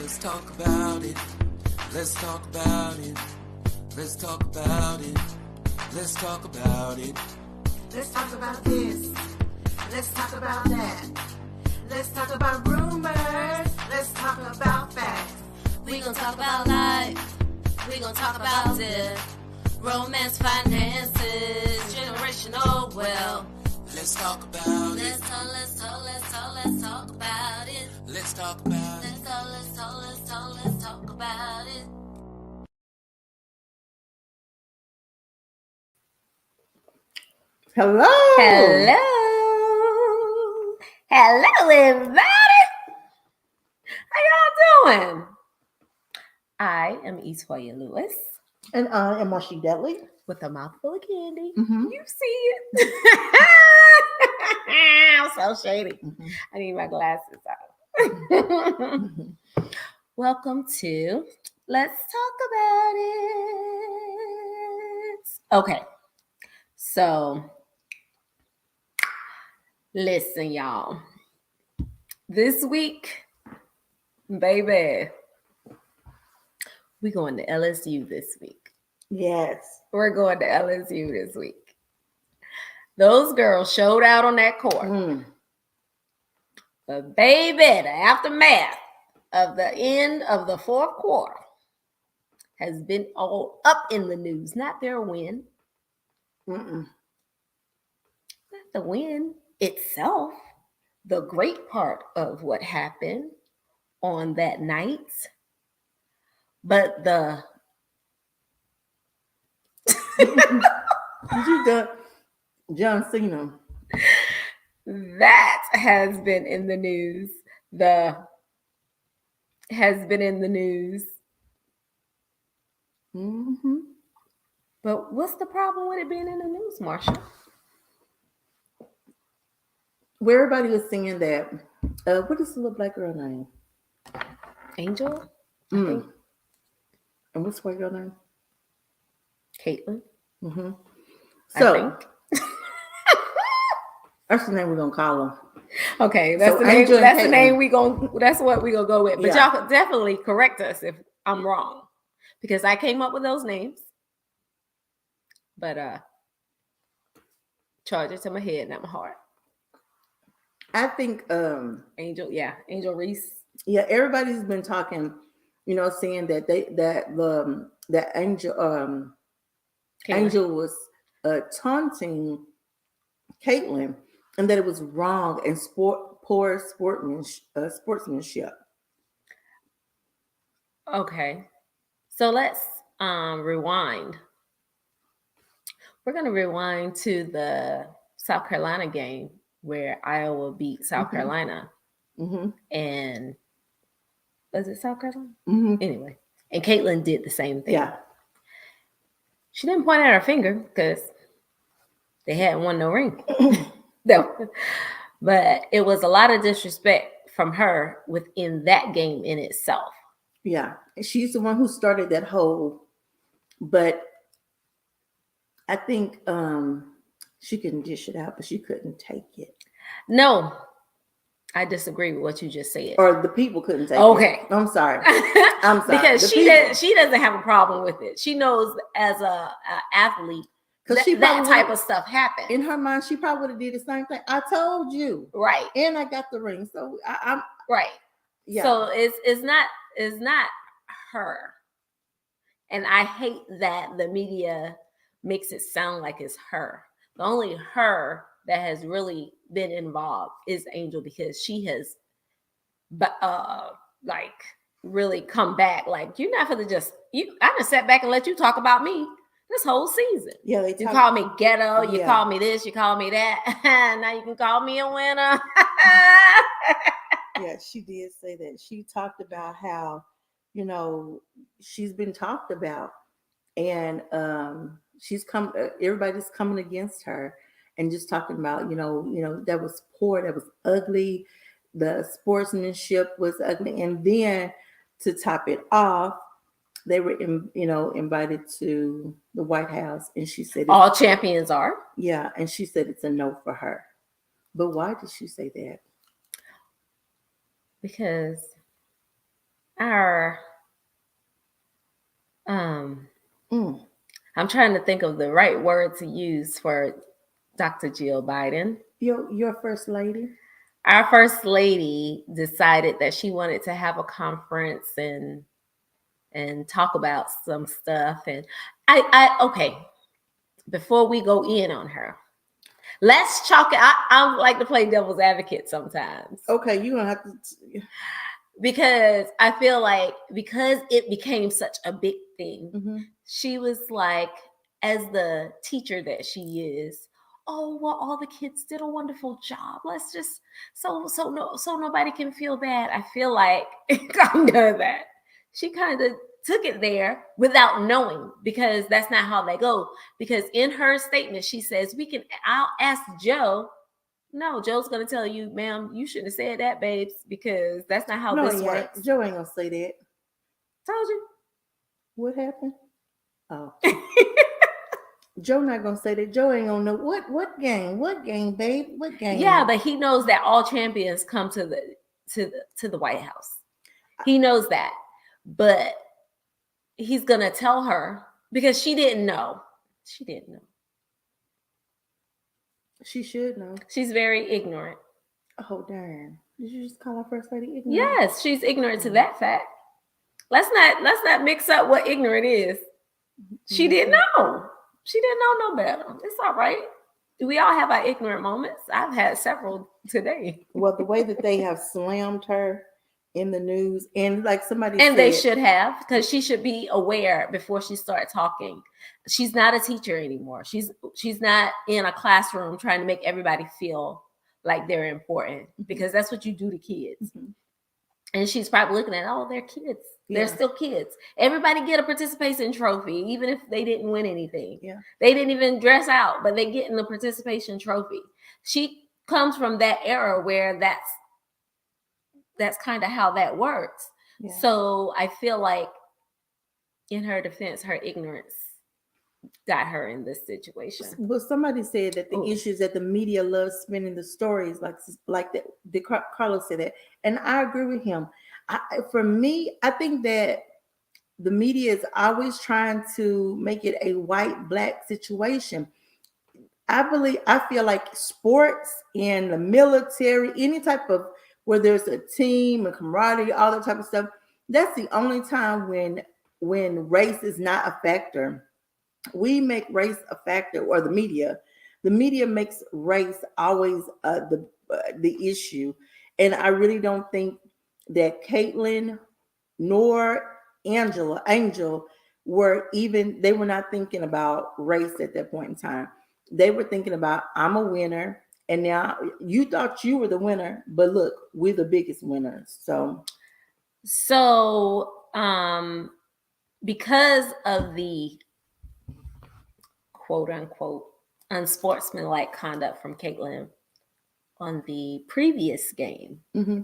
Let's talk about it. Let's talk about it. Let's talk about it. Let's talk about it. Let's talk about this. Let's talk about that. Let's talk about rumors. Let's talk about facts. We gon' talk about life. We gon' talk about death. Romance, finances, generational wealth. Let's talk about it. Let's talk about it. Let's talk about it. Let's talk about it. Hello, everybody. How y'all doing? I am Etoya Lewis. and I am Marcy Detley. With a mouthful of candy. Mm-hmm. You see it. I'm so shady. Mm-hmm. I need my glasses out. Mm-hmm. Welcome to Let's Talk About It. Okay. So, listen, y'all. This week, baby, we going to LSU this week. Yes. We're going to LSU this week. Those girls showed out on that court. But baby, the aftermath of the end of the fourth quarter has been all up in the news. Not their win. Mm-mm. Not the win itself. The great part of what happened on that night. But the You done John Cena. That has been in the news. Has been in the news. Mm-hmm. But what's the problem with it being in the news, Marsha? Where everybody was singing that. What is the little black girl name? Angel? I Mm. think. And what's the white girl name? Caitlin? Mm-hmm. I So think. that's the name we're gonna call her. Okay, that's So the name. Angel and That's the Caitlin. name we going. That's what we gonna go with. But Yeah. y'all could definitely correct us if I'm wrong, because I came up with those names. But charge it to my head, not my heart. I think Angel, yeah, Angel Reese. yeah, everybody's been talking, saying that that Angel Caitlin. Angel was taunting Caitlin, and that it was wrong and poor sportsmanship. Okay, so let's rewind. We're gonna rewind to the South Carolina game where Iowa beat South Mm-hmm. Carolina, Mm-hmm. and was it South Carolina? Mm-hmm. Anyway, and Caitlin did the same thing. Yeah. She didn't point at her finger because they hadn't won no ring. No. But it was a lot of disrespect from her within that game in itself. Yeah. She's the one who started that whole, but I think she can dish it out, but she couldn't take it. No, I disagree with what you just said. Or the people couldn't take it. Okay. I'm sorry. I'm sorry. Because she doesn't have a problem with it. She knows as a athlete that type of stuff happens. In her mind, she probably would have did the same thing. I told you. Right. And I got the ring. So I'm right. Yeah. So it's not her. And I hate that the media makes it sound like it's her. The only her that has really been involved is Angel, because she has like really come back. Like, you're not gonna just I just sat back and let you talk about me this whole season. Yeah, you call me ghetto, you call me this, you call me that. Now you can call me a winner. Yeah, she did say that. She talked about how, she's been talked about, and everybody's coming against her and just talking about, that was poor, that was ugly, the sportsmanship was ugly. And then to top it off, they were, invited to the White House, and she said, all champions are. Yeah, and she said it's a no for her. But why did she say that? Because our um Mm. I'm trying to think of the right word to use for Dr. Jill Biden. Your first lady. Our first lady decided that she wanted to have a conference and talk about some stuff. And I okay, before we go in on her, let's chalk it. I like to play devil's advocate sometimes. Okay, you're gonna have to. Because I feel like because it became such a big thing, Mm-hmm. she was like, as the teacher that she is, oh well, all the kids did a wonderful job. Let's just so nobody can feel bad. I feel like kind of that she kind of took it there without knowing, because that's not how they go. Because in her statement, she says, I'll ask Joe. No, Joe's gonna tell you, ma'am, you shouldn't have said that, babes, because that's not how No, this he ain't. works. Joe ain't gonna say that. Told you. What happened? Oh, Joe not gonna say that. Joe ain't gonna know what game, babe, what game. Yeah, but he knows that all champions come to the White House. He knows that, but he's gonna tell her because she didn't know. She didn't know. She should know. She's very ignorant. Oh darn! Did you just call our first lady ignorant? Yes, she's ignorant to that fact. Let's not mix up what ignorant is. She didn't know. She didn't know no better. It's all right. We all have our ignorant moments. I've had several today. Well, the way that they have slammed her in the news, and like somebody and said, they should have, because she should be aware before she starts talking. She's not a teacher anymore. She's not in a classroom trying to make everybody feel like they're important, because that's what you do to kids. Mhm. And she's probably looking at, oh, they're kids. Yeah. They're still kids. Everybody get a participation trophy, even if they didn't win anything. Yeah. They didn't even dress out, but they get in the participation trophy. She comes from that era where that's kind of how that works. Yeah. So I feel like, in her defense, her ignorance got her in this situation. Well, somebody said that the Ooh. issue is that the media loves spinning the stories like that. Carlos said that, and I agree with him. For me, I think that the media is always trying to make it a white-black situation. I feel like sports and the military, any type of where there's a team and camaraderie, all that type of stuff, that's the only time when race is not a factor. We make race a factor, or the media makes race always the issue. And I really don't think that Caitlin nor Angel they were not thinking about race at that point in time. They were thinking about, I'm a winner, and now you thought you were the winner, but look, we're the biggest winners. So because of the quote unquote unsportsmanlike conduct from Caitlin on the previous game, mm-hmm.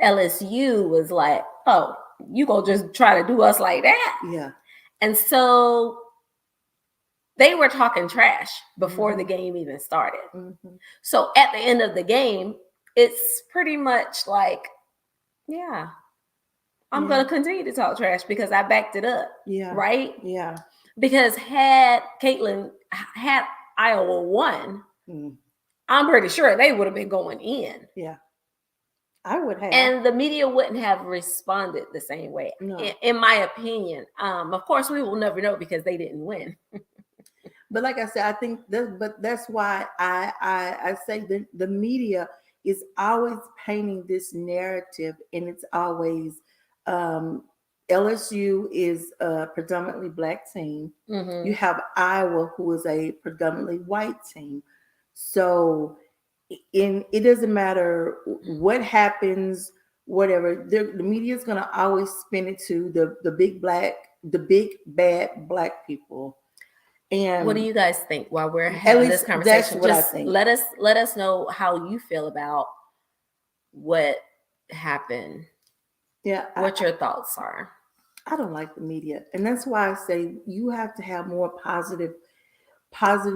LSU was like, oh, you gonna just try to do us like that? Yeah. And so they were talking trash before mm-hmm. the game even started. Mm-hmm. So at the end of the game, it's pretty much like, yeah, I'm going to continue to talk trash because I backed it up. Yeah. Right? Yeah. Because had Iowa won, I'm pretty sure they would have been going in. Yeah. I would have. And the media wouldn't have responded the same way, no. in my opinion. Of course, we will never know because they didn't win. But like I said, I think that's why I say the media is always painting this narrative, and it's always LSU is a predominantly black team. Mm-hmm. You have Iowa, who is a predominantly white team. So it doesn't matter what happens, whatever. The media is going to always spin it to the big bad black people. And what do you guys think while we're having this conversation? That's what I think. Let us know how you feel about what happened. Yeah. What your thoughts are. I don't like the media. And that's why I say you have to have more positive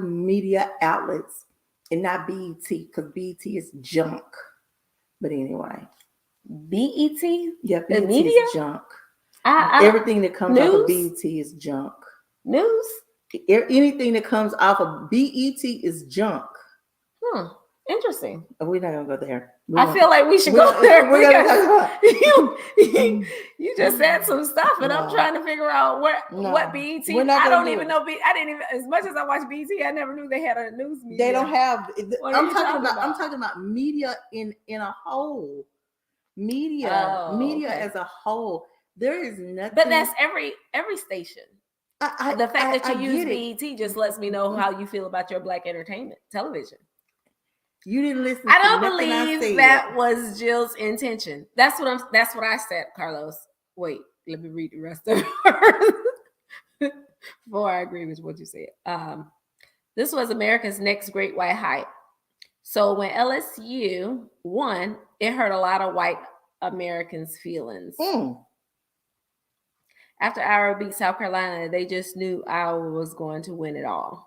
media outlets and not BET, because BET is junk. But anyway. BET? Yeah, The BET media? is junk. I Everything that comes off of news? BET is junk. News? Anything that comes off of BET is junk. Interesting. We're not gonna go there. I feel like we should go there. We're gonna talk you, you just said some stuff, and I'm No. trying to figure out what BET. We're not I gonna don't do even it. know. I didn't even, as much as I watch BET, I never knew they had a news media. They don't have. What are I'm you talking about. I'm about? talking about media in a whole. Media okay. as a whole. There is nothing. But that's every station. The fact that you use get BET just lets me know how you feel about your black entertainment television. You didn't listen. I don't to nothing I believe said. that was Jill's intention. That's what I said, Carlos. Wait, let me read the rest of it before I agree with what you said. This was America's next great white hype. So when LSU won, it hurt a lot of white Americans' feelings. After Iowa beat South Carolina, they just knew Iowa was going to win it all.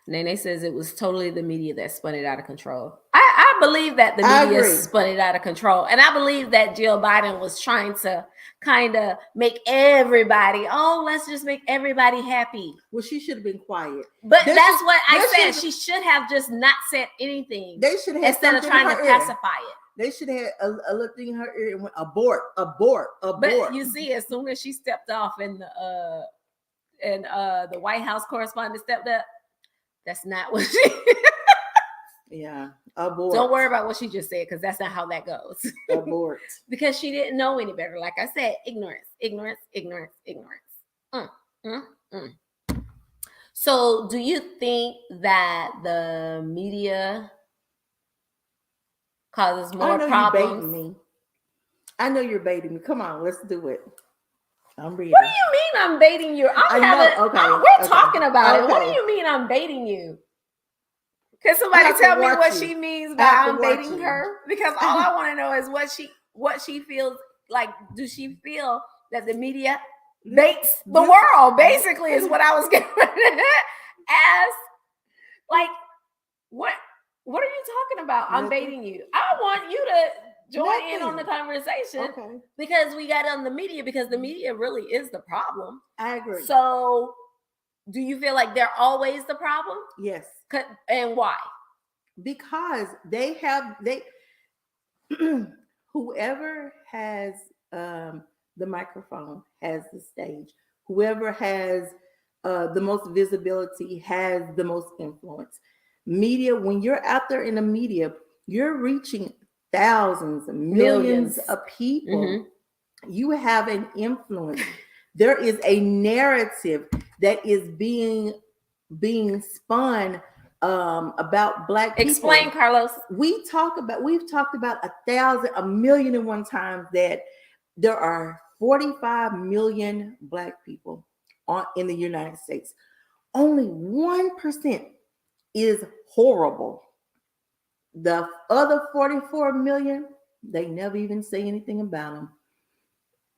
Nene says it was totally the media that spun it out of control. I believe that the media spun it out of control. And I believe that Jill Biden was trying to kind of make everybody, let's just make everybody happy. Well, she should have been quiet. But that's what I said. She should have just not said anything. They should have instead of trying to pacify it. They should have had a little thing in her ear and went abort. But you see, as soon as she stepped off and the White House correspondent stepped up, that's not what she. Yeah, abort. Don't worry about what she just said, because that's not how that goes. Abort. Because she didn't know any better. Like I said, ignorance. So, do you think that the media causes more problems? You're baiting me. I know you're baiting me. Come on, let's do it. I'm reading. What do you mean I'm baiting you? We're talking about it. What do you mean I'm baiting you? Can somebody tell me what she means by I'm baiting her? Because all I want to know is what she feels like. Does she feel that the media baits the world? Basically, is what I was going to ask. Like, what are you talking about? I'm baiting you. I want you to join in on the conversation because we got on the media, because the media really is the problem. I agree. So do you feel like they're always the problem? Yes. And why? Because whoever has the microphone has the stage. Whoever has the most visibility has the most influence. Media, when you're out there in the media, you're reaching thousands, millions of people. Mm-hmm. You have an influence. There is a narrative that is being spun about Black people. Explain, Carlos. We've talked about 1,000,000,001 times that there are 45 million Black people in the United States. Only 1% is horrible. The other 44 million, they never even say anything about them.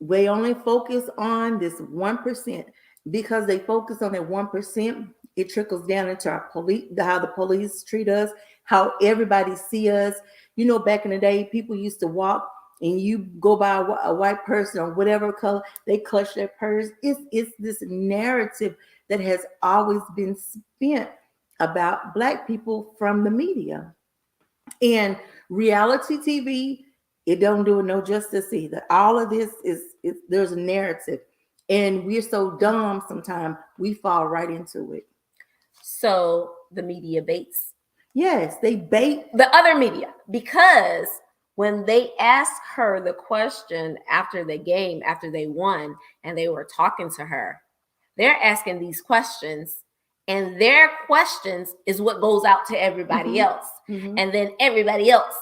They only focus on this 1%. Because they focus on that 1%, it trickles down into our police, how the police treat us, how everybody see us. You know, back in the day, people used to walk and you go by a white person or whatever color, they clutch their purse. It's this narrative that has always been spent about Black people from the media. And reality TV, it don't do it no justice either. All of this there's a narrative. And we're so dumb sometimes we fall right into it. So the media baits? Yes, they bait the other media, because when they asked her the question after the game, after they won, and they were talking to her, they're asking these questions, and their questions is what goes out to everybody else. Mm-hmm. And then everybody else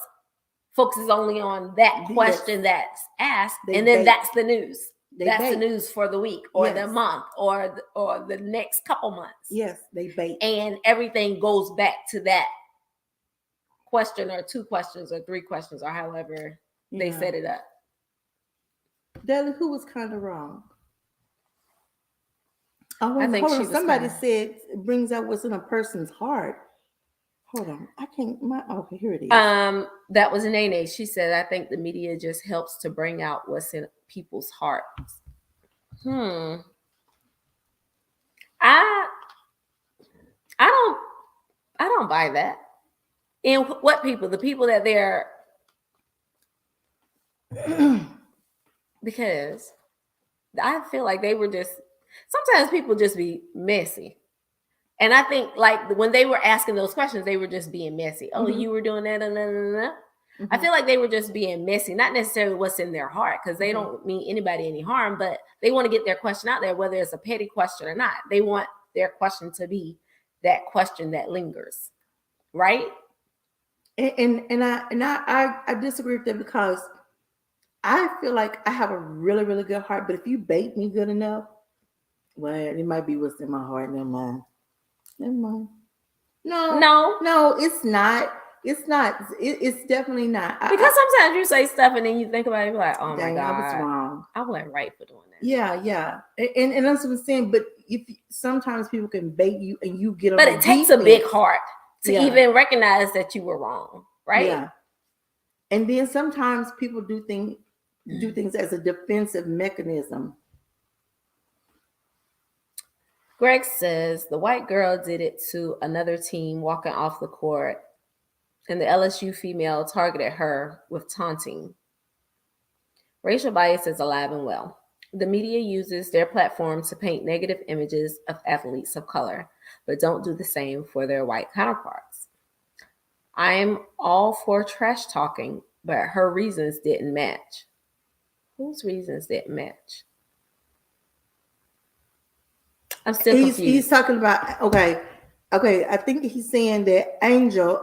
focuses only on that question that's asked, and then that's the news. That's the news for the week or the month or the next couple months. Yes, they bait. And everything goes back to that question or two questions or three questions or however they set it up. Deli, who was kind of wrong? I think she was somebody said it brings out what's in a person's heart. Hold on. I can't. Okay, here it is. That was Nene. She said, I think the media just helps to bring out what's in people's hearts. I don't buy that. In what people? The people that they're because I feel like they were just sometimes people just be messy. And I think like when they were asking those questions, they were just being messy. Oh, you were doing that. I feel like they were just being messy, not necessarily what's in their heart, because they don't mean anybody any harm, but they want to get their question out there, whether it's a petty question or not. They want their question to be that question that lingers, right? And I disagree with that because I feel like I have a really, really good heart, but if you bait me good enough, well, it might be what's in my heart. Never mind. No, it's not. It's not. It's definitely not. Because sometimes you say stuff and then you think about it, you're like, oh my God, I was wrong. I wasn't right for doing that. Yeah. And that's what I'm saying. But if sometimes people can bait you and you get on but it takes a big heart to even recognize that you were wrong, right? Yeah. And then sometimes people do things as a defensive mechanism. Greg says the white girl did it to another team walking off the court, and the LSU female targeted her with taunting. Racial bias is alive and well. The media uses their platform to paint negative images of athletes of color, but don't do the same for their white counterparts. I'm all for trash talking, but her reasons didn't match. Whose reasons didn't match? I'm still confused. He's talking about okay. I think he's saying that Angel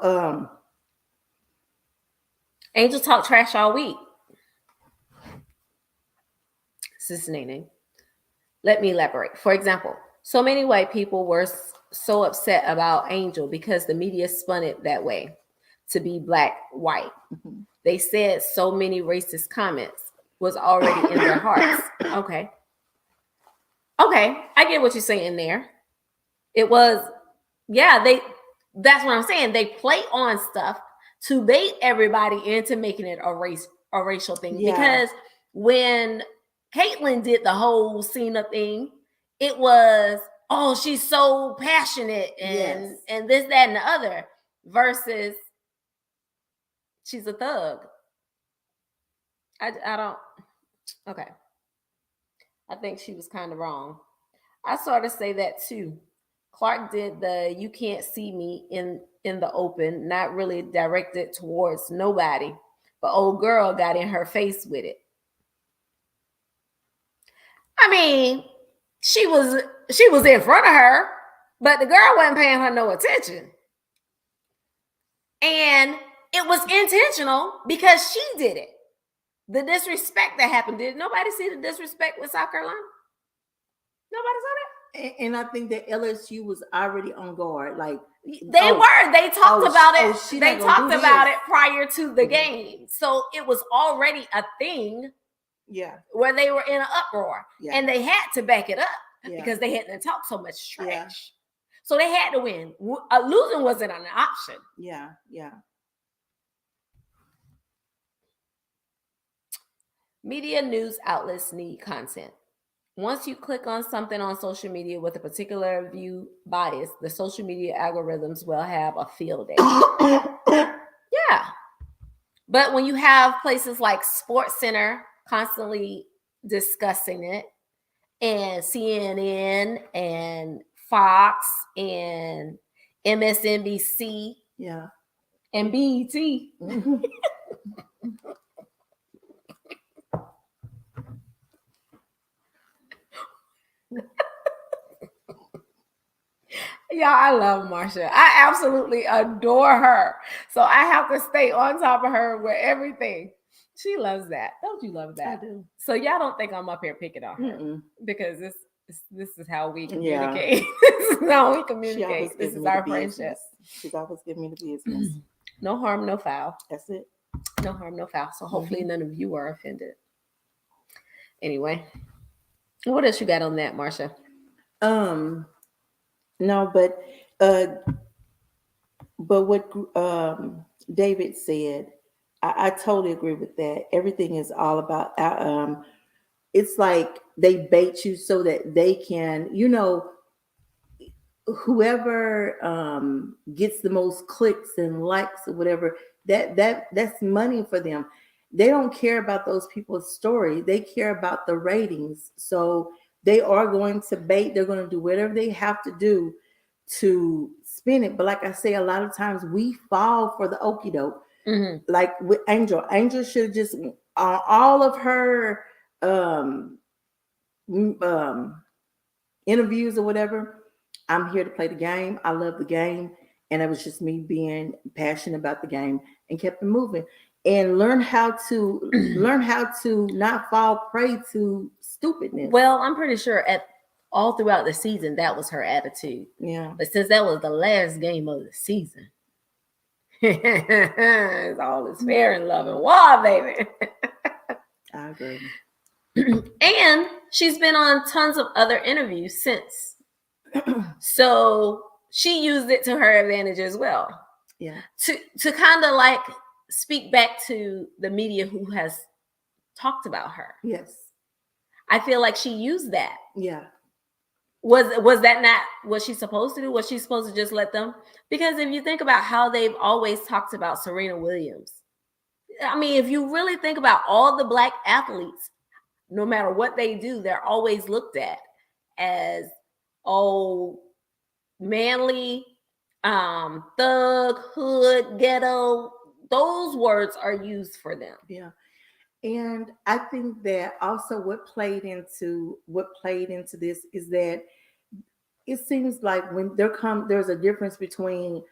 talked trash all week. This is Nene. Let me elaborate. For example, so many white people were so upset about Angel because the media spun it that way to be black, white. They said so many racist comments was already in their hearts. Okay, I get what you're saying there. It was, that's what I'm saying. They play on stuff to bait everybody into making it a racial thing. Yeah. Because when Caitlyn did the whole Cena thing, it was, oh, she's so passionate and this, that, and the other, versus she's a thug. I don't, okay. I think she was kind of wrong. I sort of say that too. Clark did the you can't see me in the open, not really directed towards nobody, but old girl got in her face with it. I mean, she was in front of her, but the girl wasn't paying her no attention. And it was intentional because she did it. The disrespect that happened, did nobody see the disrespect with South Carolina? Nobody saw that? And I think that LSU was already on guard. Like they were. They talked about it. They talked about it prior to the game. So it was already a thing. Yeah. Where they were in an uproar. Yeah. And they had to back it up because they hadn't talked so much trash. Yeah. So they had to win. Losing wasn't an option. Yeah. Media news outlets need content. Once you click on something on social media with a particular view bias, the social media algorithms will have a field day. Yeah. But when you have places like SportsCenter constantly discussing it, and CNN and Fox and MSNBC, and BET, Yeah, I love Marsha. I absolutely adore her. So I have to stay on top of her with everything. She loves that. Don't you love that? I do. So y'all don't think I'm up here picking on her because this is how we communicate. This is how we communicate. This is our friendship. She's always giving me the business. No harm, no foul. That's it. No harm, no foul. So hopefully none of you are offended. Anyway, what else you got on that, Marsha? No, but But what David said, I totally agree with that. Everything is all about. It's like they bait you so that they can, whoever gets the most clicks and likes or whatever, that's money for them. They don't care about those people's story. They care about the ratings. So they are going to bait. They're going to do whatever they have to do to spin it. But like I say, a lot of times we fall for the okie doke. Mm-hmm. Like with Angel should just all of her um, interviews or whatever. I'm here to play the game. I love the game. And it was just me being passionate about the game and kept it moving. And learn how to not fall prey to stupidness. Well, I'm pretty sure all throughout the season that was her attitude. Yeah. But since that was the last game of the season, it's all is fair in love and war, baby. I agree. And she's been on tons of other interviews since. So she used it to her advantage as well. Yeah. To kind of like speak back to the media who has talked about her. Yes. I feel like she used that. Yeah. Was that not what she's supposed to do? Was she supposed to just let them? Because if you think about how they've always talked about Serena Williams, I mean, if you really think about all the Black athletes, no matter what they do, they're always looked at as, oh, manly, thug, hood, ghetto. Those words are used for them. Yeah. And I think that also what played into this is that it seems like when there's a difference between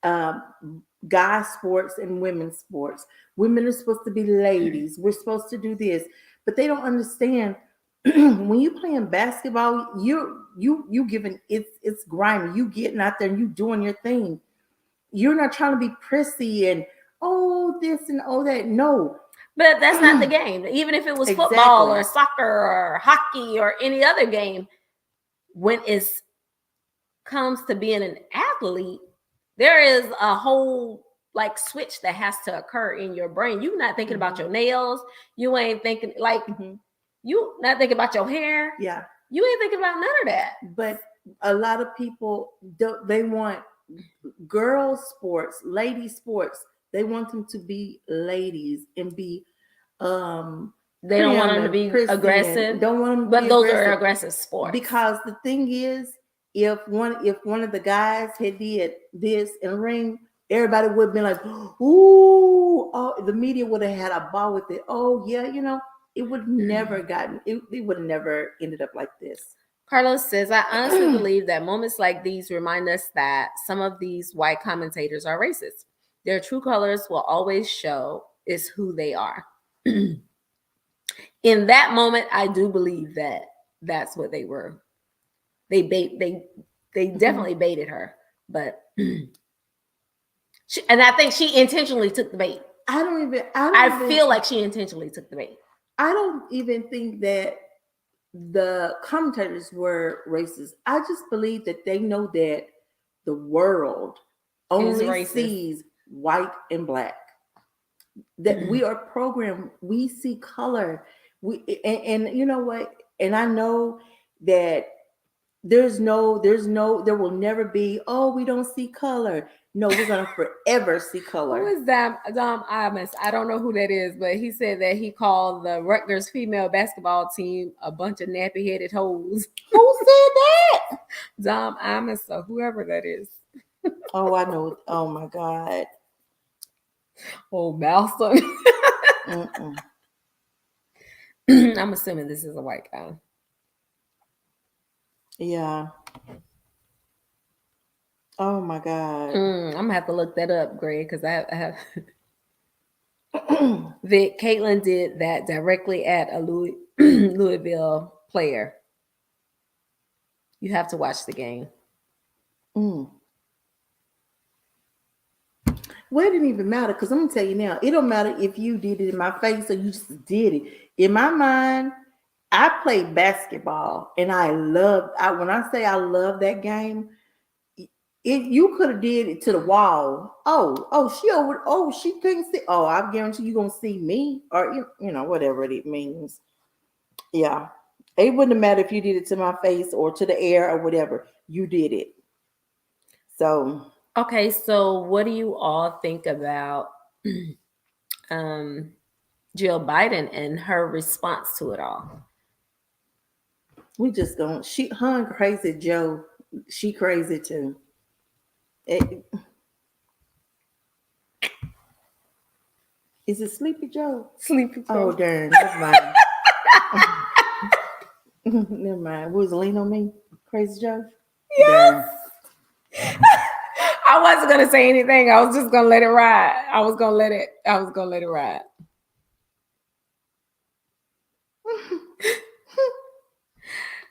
guy sports and women's sports. Women are supposed to be ladies. We're supposed to do this, but they don't understand. When you playing basketball, you giving it's grimy. You getting out there and you doing your thing. You're not trying to be prissy and oh this and oh that. No. But that's not the game. Even if it was football or soccer or hockey or any other game, when it comes to being an athlete, there is a whole like switch that has to occur in your brain. You're not thinking about your nails. You ain't thinking like you not thinking about your hair. Yeah. You ain't thinking about none of that. But a lot of people they want girls sports, lady sports. They want them to be ladies and be they don't want them to be aggressive. Don't want them to but be those aggressive. are aggressive sports. Because the thing is, if one of the guys had did this in the ring, everybody would have been like, ooh, oh, the media would have had a ball with it. Oh yeah, it would have never gotten it would have never ended up like this. Carlos says, I honestly believe that moments like these remind us that some of these white commentators are racist. Their true colors will always show is who they are. In that moment, I do believe that that's what they were. They definitely baited her, but and I think she intentionally took the bait. I feel like she intentionally took the bait. I don't even think that the commentators were racist. I just believe that they know that the world only sees white and black. That we are programmed. We see color. And you know what? And I know that there will never be, oh, we don't see color. No, we're gonna forever see color. Who is Dom Imus? I don't know who that is, but he said that he called the Rutgers female basketball team a bunch of nappy-headed hoes. Who said that? Dom Imus, or whoever that is. Oh, I know. Oh my God. Oh, Malson. I'm assuming this is a white guy. Yeah. Oh my God. I'm gonna have to look that up, Greg, because I have. Vic, Caitlin did that directly at a Louisville player. You have to watch the game. Well, it didn't even matter because I'm gonna tell you now, it don't matter if you did it in my face or you just did it. In my mind, I played basketball and when I say I love that game, If you could have did it to the wall, she couldn't see. Oh, I guarantee you gonna see me, or you know, whatever it means. Yeah, it wouldn't have mattered if you did it to my face or to the air or whatever. You did it. So Okay, so what do you all think about Jill Biden and her response to it all? we just don't. She hung crazy, Joe. She crazy too. Is it Sleepy Joe? Sleepy Oh, Joe. darn. Never mind. Never mind. Was it lean on me? Crazy Joe? Yes. Darn. I wasn't gonna say anything. I was just gonna let it ride. I was gonna let it ride.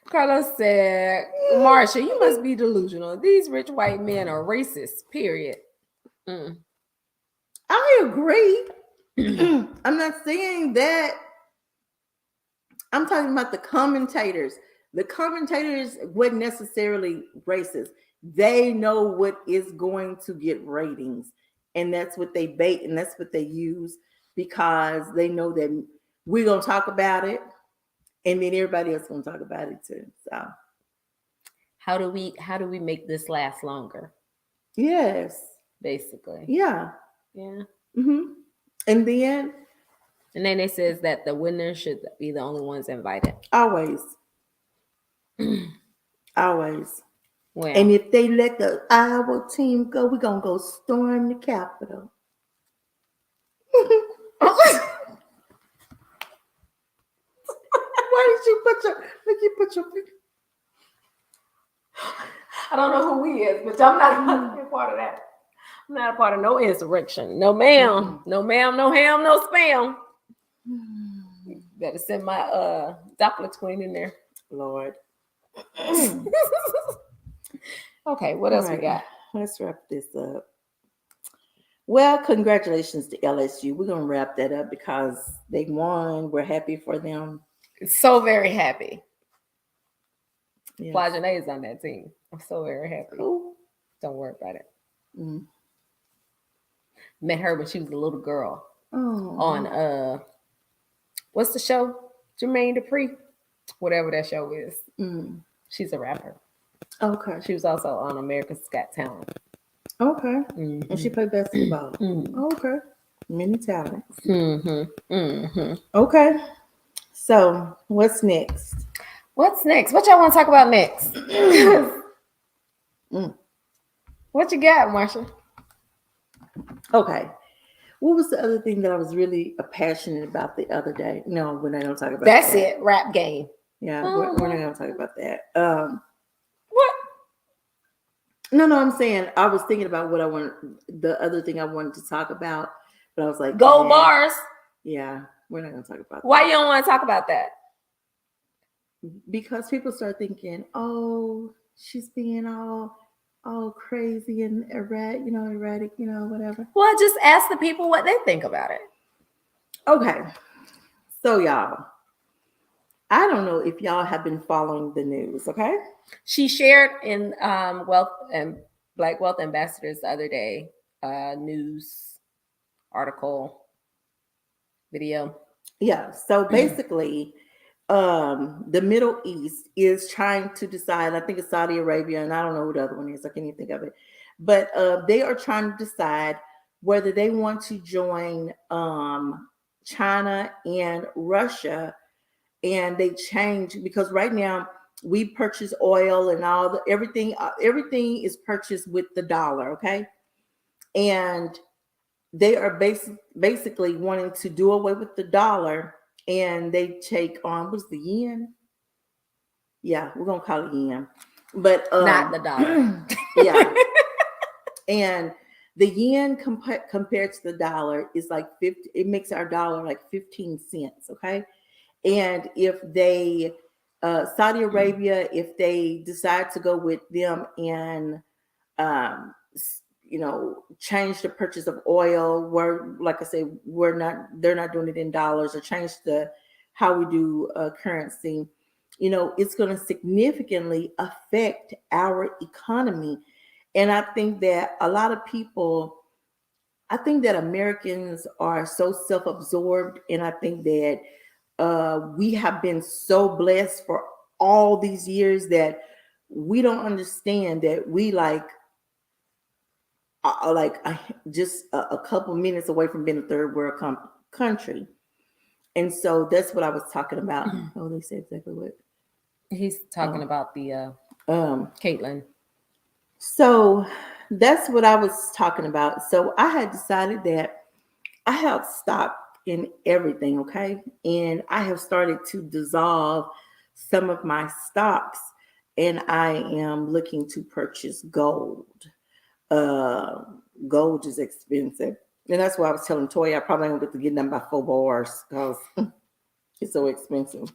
Carlos said, Marsha, you must be delusional. These rich white men are racist, period. I agree. I'm not saying that. I'm talking about the commentators. The commentators weren't necessarily racist. They know what is going to get ratings. And that's what they bait and that's what they use because they know that we're going to talk about it. And then everybody else going to talk about it too. So how do we make this last longer? Yes. Basically. Yeah. Yeah. Mm-hmm. And then it says that the winners should be the only ones invited. Always. Always. Well, and if they let the Iowa team go, we're going to go storm the Capitol. Why did you put your I don't know who he is, but I'm not a part of that. I'm not a part of no insurrection. No ma'am. Mm-hmm. No ma'am, no ham, no spam. Better send my Doppler twin in there. Lord. Okay, what else we got? Let's wrap this up. Well, congratulations to LSU. We're going to wrap that up because they won. We're happy for them. So very happy. Yes. Flajane is on that team. I'm so very happy. Cool. Don't worry about it. Mm-hmm. Met her when she was a little girl. Oh. On what's the show? Jermaine Dupri, whatever that show is. Mm. She's a rapper. Okay. She was also on America's Got Talent. Okay. Mm-hmm. And she played basketball. Mm-hmm. Okay. Many talents. Mm-hmm. Mm-hmm. Okay. So what's next? What's next? What y'all want to talk about next? What you got, Marsha? Okay. What was the other thing that I was really passionate about the other day? No, we're not going to talk about That's that. it. Rap game. Yeah, we're not going to talk about that. What? No, I'm saying I was thinking about what I wanted. The other thing I wanted to talk about, but I was like, Gold bars. Yeah, we're not going to talk about. Why you don't want to talk about that? Because people start thinking, oh, she's being all crazy and erratic, whatever. Well, just ask the people what they think about it. Okay. So y'all, I don't know if y'all have been following the news, okay? She shared in Wealth and Black Wealth Ambassadors the other day, news article, video. Yeah. So basically, the Middle East is trying to decide, I think it's Saudi Arabia, and I don't know who the other one is. I can't even think of it. But they are trying to decide whether they want to join China and Russia. And they change because right now we purchase oil and everything is purchased with the dollar. Okay. And they are basically wanting to do away with the dollar. And they take on, what's the yen? Yeah, we're going to call it yen. But not the dollar. Yeah. And the yen compared to the dollar is like 50. It makes our dollar like 15 cents. Okay. And if they, Saudi Arabia, if they decide to go with them and, change the purchase of oil, where, like I say, they're not doing it in dollars, or change how we do currency, it's going to significantly affect our economy. And I think that a lot of people, I think that Americans are so self-absorbed, and I think that we have been so blessed for all these years that we don't understand that we just a couple minutes away from being a third world country. And so that's what I was talking about. Oh, they said exactly what He's talking about the Caitlin. So that's what I was talking about. So I had decided that I have stock in everything, okay? And I have started to dissolve some of my stocks, and I am looking to purchase gold. Uh, Gold is expensive. And that's why I was telling Toya I probably won't get to get them by 4 bars because it's so expensive.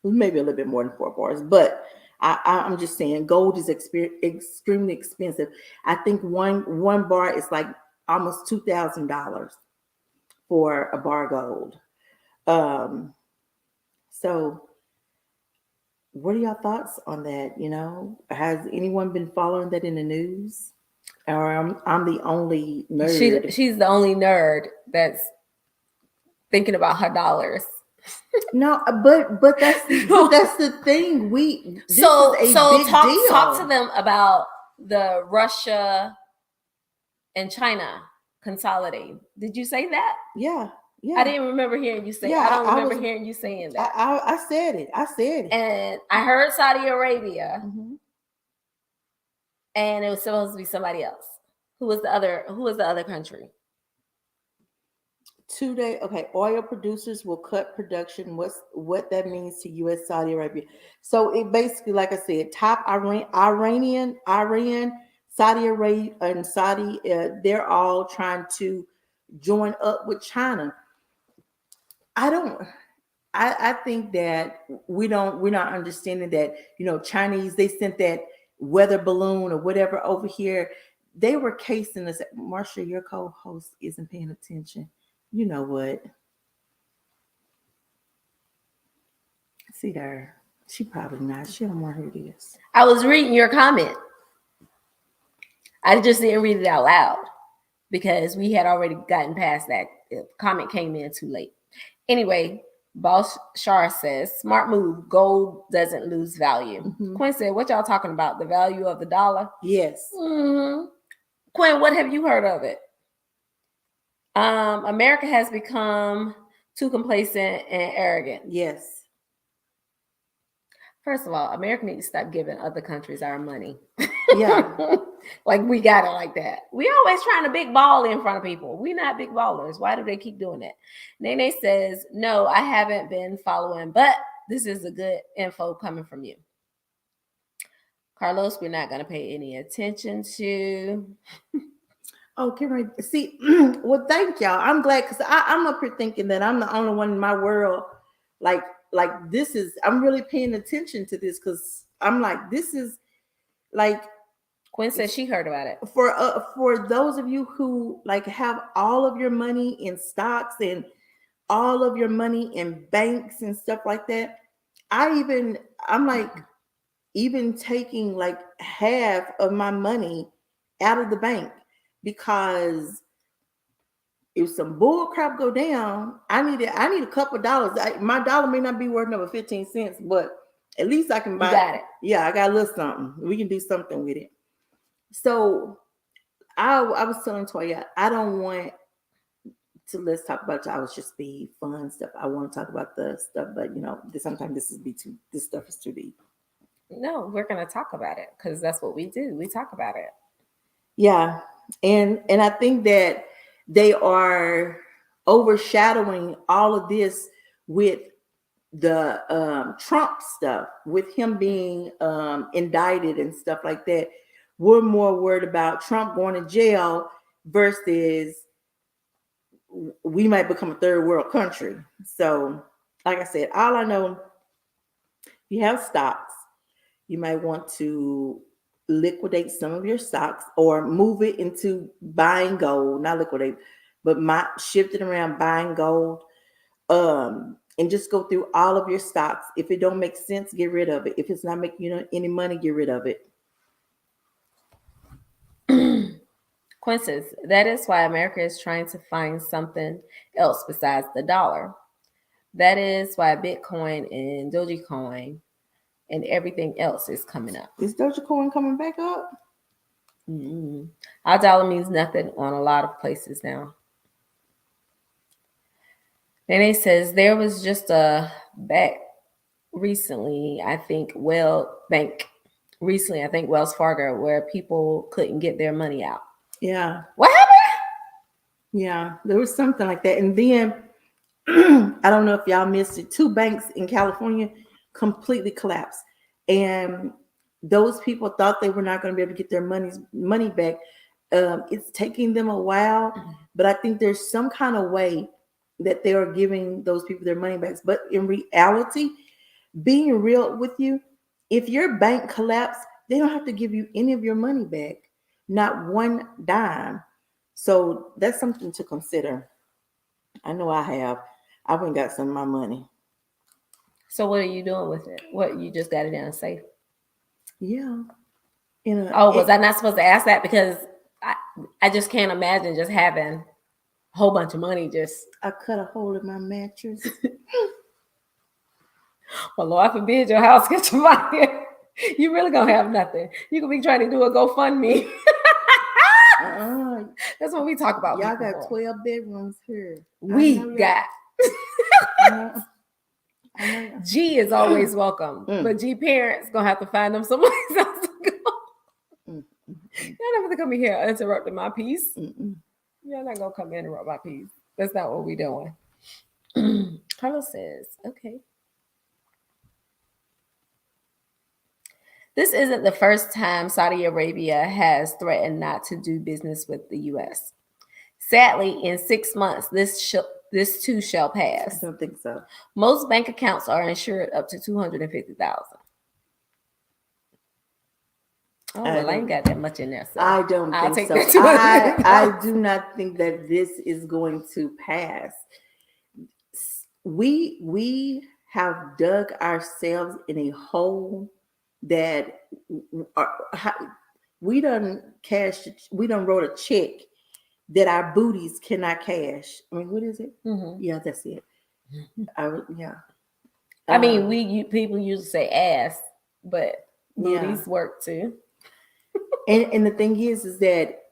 Maybe a little bit more than 4 bars, but I'm just saying gold is extremely expensive. I think one bar is like almost $2,000 for a bar gold. So what are your thoughts on that? You know, has anyone been following that in the news? Or I'm the only nerd. She's the only nerd that's thinking about her dollars. No, but that's the thing. So talk deal. to them about the Russia and China consolidating. Did you say that? Yeah. I didn't remember hearing you say. Yeah, I don't remember hearing you saying that. I said it. And I heard Saudi Arabia, mm-hmm. and it was supposed to be somebody else. Who was the other country? Today, okay, oil producers will cut production. What that means to U.S. Saudi Arabia? So it basically, like I said, top Iran, Saudi Arabia, and Saudi, they're all trying to join up with China. I think that we're not understanding that, you know, Chinese, they sent that weather balloon or whatever over here. They were casing us. Marsha, your co-host isn't paying attention. You know what? See there. She probably not. She don't want to hear this. I was reading your comment. I just didn't read it out loud because we had already gotten past that. The comment came in too late. Anyway, Boss Shar says, smart move. Gold doesn't lose value. Mm-hmm. Quinn said, what y'all talking about? The value of the dollar? Yes. Mm-hmm. Quinn, what have you heard of it? America has become too complacent and arrogant. Yes. First of all, America needs to stop giving other countries our money. Yeah. Like we got it like that. We always trying to big ball in front of people. We not big ballers. Why do they keep doing that? Nene says, no, I haven't been following, but this is a good info coming from you. Carlos, we're not going to pay any attention to. Okay, right. See, well, thank y'all. I'm glad because I'm up here thinking that I'm the only one in my world. Like this is, I'm really paying attention to this because I'm like, this is like. Quinn said she heard about it. For those of you who like have all of your money in stocks and all of your money in banks and stuff like that, I'm like even taking like half of my money out of the bank because if some bull crap go down, I need a couple of dollars. My dollar may not be worth another 15 cents, but at least I can buy. You got it. Yeah, I got a little something. We can do something with it. So I was telling Toya, I don't want to let's talk about y'all. It's just be fun stuff. I want to talk about the stuff, but you know, sometimes this stuff is too deep. No, we're gonna talk about it because that's what we do. We talk about it. Yeah, and I think that they are overshadowing all of this with the Trump stuff, with him being indicted and stuff like that. We're more worried about Trump going to jail versus we might become a third world country. So, like I said, all I know, you have stocks, you might want to liquidate some of your stocks or move it into buying gold, not liquidate, but shift it around buying gold. And just go through all of your stocks. If it don't make sense, get rid of it. If it's not making you any money, get rid of it. Quinces, that is why America is trying to find something else besides the dollar. That is why Bitcoin and Dogecoin and everything else is coming up. Is Dogecoin coming back up? Mm-mm. Our dollar means nothing on a lot of places now. Then it says there was just a bet recently, I think Wells Fargo, where people couldn't get their money out. Yeah. What happened? Yeah, there was something like that. And then I don't know if y'all missed it. 2 banks in California completely collapsed. And those people thought they were not going to be able to get their money back. It's taking them a while, but I think there's some kind of way that they are giving those people their money back. But in reality, being real with you, if your bank collapsed, they don't have to give you any of your money back, not one dime. So that's something to consider. I know I have. I went and got some of my money. So what are you doing with it? What, you just got it in a safe? Yeah. Was I not supposed to ask that? Because I just can't imagine just having a whole bunch of money just. I cut a hole in my mattress. Well, Lord forbid your house gets fire. You really gonna have nothing. You could be trying to do a GoFundMe. That's what we talk about. Y'all got 12 bedrooms here. We got. I know. G is always welcome, but G parents gonna have to find them somewhere else to go. Y'all never come in here interrupting my peace. Y'all not gonna come interrupt my peace. That's not what we doing. Carlos says, okay. This isn't the first time Saudi Arabia has threatened not to do business with the U.S. Sadly, in 6 months, this too shall pass. I don't think so. Most bank accounts are insured up to $250,000. Oh, well, I ain't got that much in there. So I don't think so. I do not think that this is going to pass. We have dug ourselves in a hole that we done wrote a check that our booties cannot cash. I mean, what is it? Mm-hmm. Yeah, that's it. I mean, people usually say ass, but booties work too. and the thing is that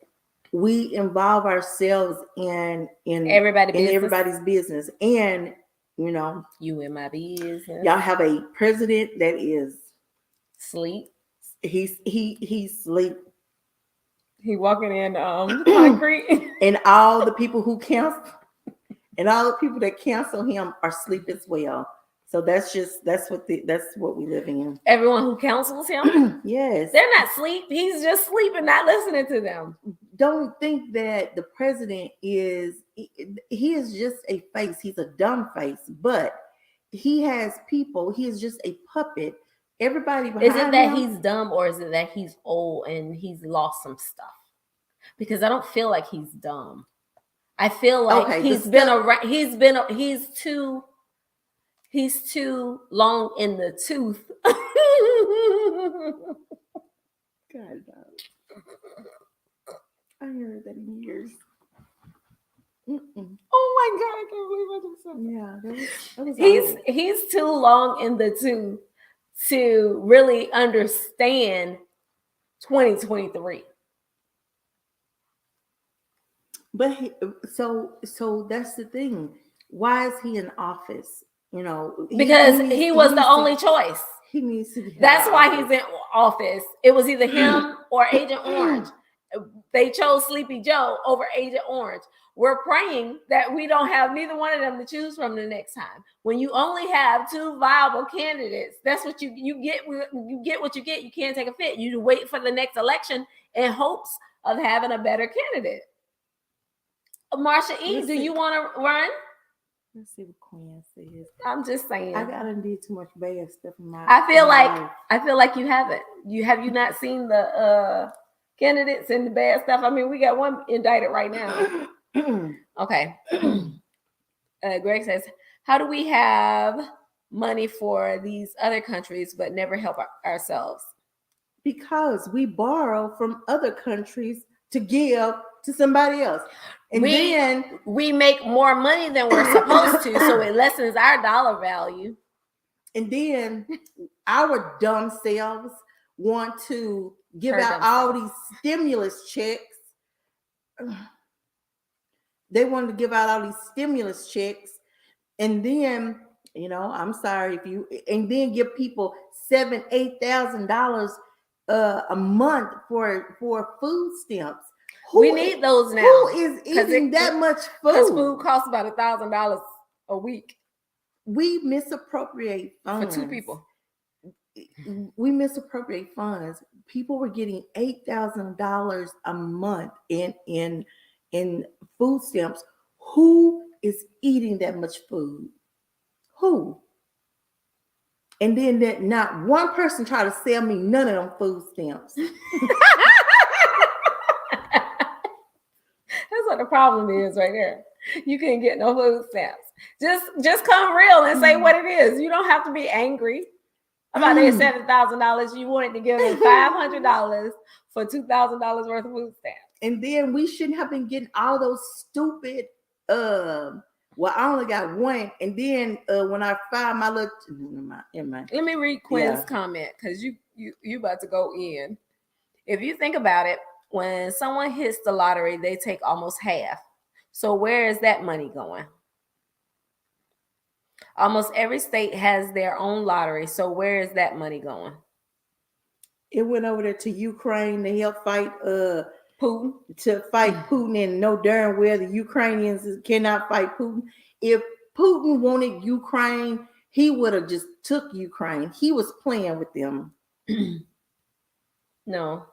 we involve ourselves in everybody's business, and you in my business. Y'all have a president that is sleep. He's sleep. He walking in concrete, and all the people who cancel, and all the people that cancel him are asleep as well. So that's what we living in. Everyone who counsels him, yes, they're not asleep. He's just sleeping, not listening to them. Don't think that the president is just a face. He's a dumb face, but he has people. He is just a puppet. Everybody behind him. Is it that him, he's dumb, or is it that he's old and he's lost some stuff? Because I don't feel like he's dumb. I feel like he's too long in the tooth. God, I heard that in years. Oh my God, I can't believe I just said that. Yeah, he's too long in the tooth to really understand 2023. But so that's the thing. Why is he in office? Because he was the only choice. He needs to be. That's why he's in office. It was either him or Agent Orange. They chose Sleepy Joe over Agent Orange. We're praying that we don't have neither one of them to choose from the next time. When you only have 2 viable candidates, that's what you get. You get what you get. You can't take a fit. You wait for the next election in hopes of having a better candidate. Marsha E., do you want to run? Let's see what Quinn says. I'm just saying. I gotta do too much bad stuff in my. I feel like you haven't. Have you not seen the candidates and the bad stuff? I mean, we got one indicted right now. Okay. Greg says, "How do we have money for these other countries but never help ourselves?" Because we borrow from other countries to give to somebody else. And then we make more money than we're supposed to, so it lessens our dollar value. And then our dumb selves want to give out all these stimulus checks. They wanted to give out all these stimulus checks, and then, you know, I'm sorry if you, and then give people $7,000-8,000 a month for food stamps. We need those now. Who is eating that much food? Because food costs about $1,000 a week. We misappropriate funds for 2 people. We misappropriate funds. People were getting $8,000 a month in food stamps. Who is eating that much food? Who? And then that not one person tried to sell me none of them food stamps. That's what the problem is right there. You can't get no food stamps. Just come real and say what it is. You don't have to be angry about their $7,000. You wanted to give them $500 for $2,000 worth of food stamps. And then we shouldn't have been getting all those stupid. Well, I only got one, and then when I find my little, let me read Quinn's comment, because you about to go in. If you think about it, when someone hits the lottery, they take almost half. So where is that money going? Almost every state has their own lottery. So where is that money going? It went over there to Ukraine to help fight Putin, to fight Putin, and know darn well the Ukrainians cannot fight Putin. If Putin wanted Ukraine, he would have just took Ukraine. He was playing with them. No.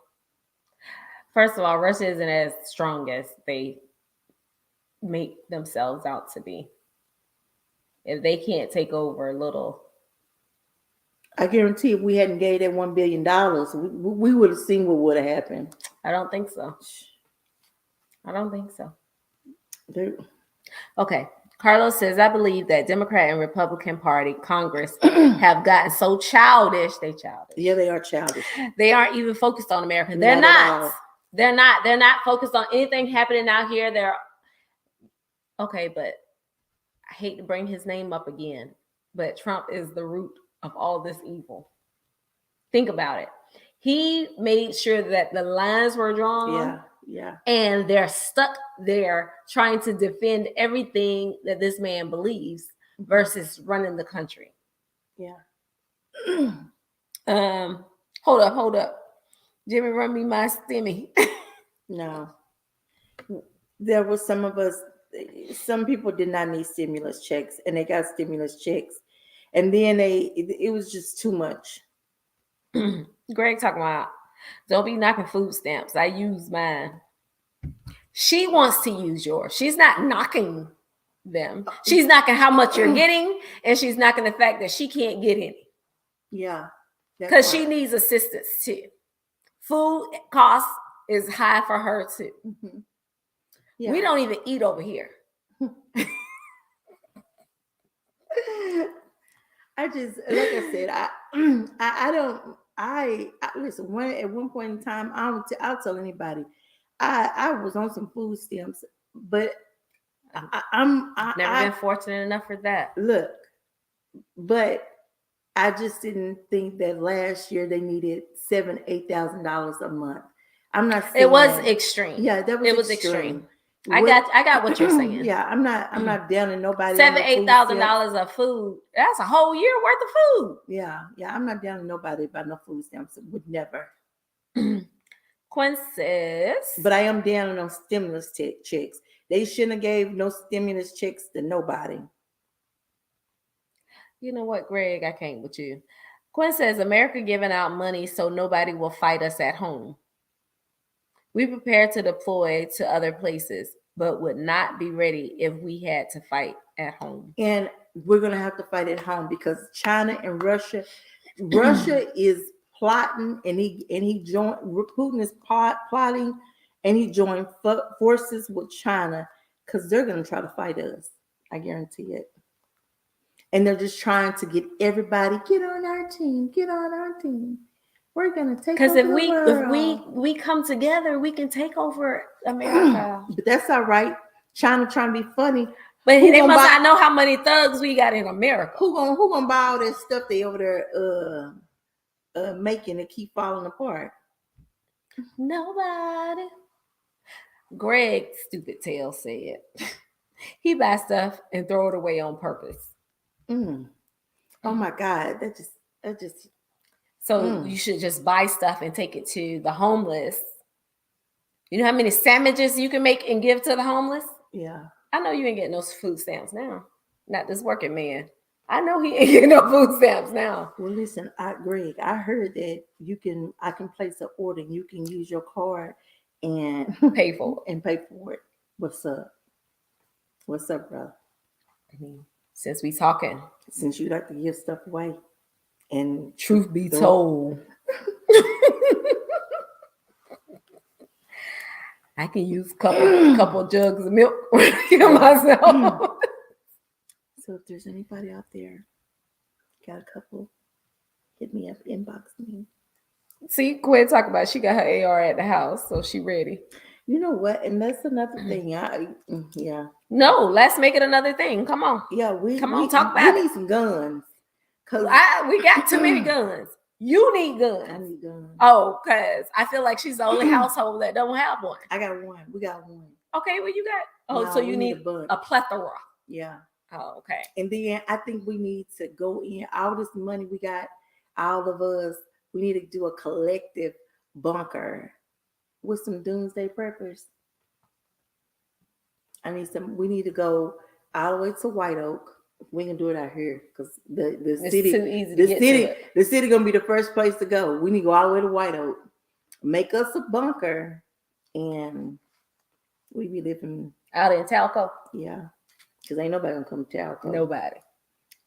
First of all, Russia isn't as strong as they make themselves out to be. If they can't take over a little, I guarantee if we hadn't gave that $1 billion, we would have seen what would have happened. I don't think so. I don't think so. Dude. Okay. Carlos says, I believe that Democrat and Republican Party Congress have gotten so childish. They childish. Yeah, they are childish. They aren't even focused on America. They're not. They're not focused on anything happening out here. They're okay, but I hate to bring his name up again, but Trump is the root of all this evil. Think about it. He made sure that the lines were drawn. Yeah. And they're stuck there trying to defend everything that this man believes versus running the country. Yeah. Hold up. Jimmy, run me my stimmy. No. There was some people did not need stimulus checks, and they got stimulus checks. And then it was just too much. Greg talking about, don't be knocking food stamps. I use mine. She wants to use yours. She's not knocking them. She's knocking how much you're getting, and she's knocking the fact that she can't get any. Yeah. Because she needs assistance too. Food cost is high for her too. Mm-hmm. Yeah. We don't even eat over here. I just, like I said, I listen. At one point in time, I'll tell anybody, I was on some food stamps, but I've never been fortunate enough for that. Look, but I just didn't think that last year they needed $7,000-8,000 a month. I'm not saying it was extreme. Yeah, that was it was extreme. I got what you're saying. Yeah, I'm not down on nobody. $7,000-8,000 of food. That's a whole year worth of food. Yeah, I'm not down on nobody about no food stamps. Would never. Quinn says, but I am down on those stimulus checks. They shouldn't have gave no stimulus checks to nobody. You know what, Greg? I can't with you. Quinn says, America giving out money so nobody will fight us at home. We prepare to deploy to other places, but would not be ready if we had to fight at home. And we're going to have to fight at home because China and Russia is plotting, and he joined. Putin is plotting, and he joined forces with China because they're going to try to fight us. I guarantee it. And they're just trying to get everybody, get on our team. We're gonna take Because over if the world. we come together, we can take over America. But that's all right. China trying to be funny. But Who they gonna must buy- not know how many thugs we got in America. Who gonna buy all that stuff they over there making it keep falling apart? Nobody. Greg Stupid Tail said he buys stuff and throw it away on purpose. Oh my God, that just. So you should just buy stuff and take it to the homeless. You know how many sandwiches you can make and give to the homeless? Yeah. I know you ain't getting those food stamps now. Not this working man. I know he ain't getting no food stamps now. Well, listen, Greg, I heard that I can place an order and you can use your card and Pay for it. and pay for it. What's up? What's up, bro? Since we talking, Since you like to give stuff away, and truth be told, I can use couple jugs of milk myself. So if there's anybody out there got a couple, hit me up, inbox me. See, Quinn talk about she got her AR at the house, so she ready. You know what? And that's another thing. Yeah. No, let's make it another thing. Come on. Yeah, talk about we need some guns. Cause we got too many guns. You need guns. I need guns. Oh, because I feel like she's the only household that don't have one. I got one. We got one. Okay, well you got. Oh, No, so we you need need a bunch. a plethora. Yeah. Oh, okay. And then I think we need to go in all this money we got, all of us, we need to do a collective bunker with some doomsday preppers. We need to go all the way to White Oak. We can do it out here because the city, too easy to the city gonna be the first place to go. We need to go all the way to White Oak, make us a bunker, and we be living out in Talco. Yeah, because ain't nobody gonna come to Talco. Nobody.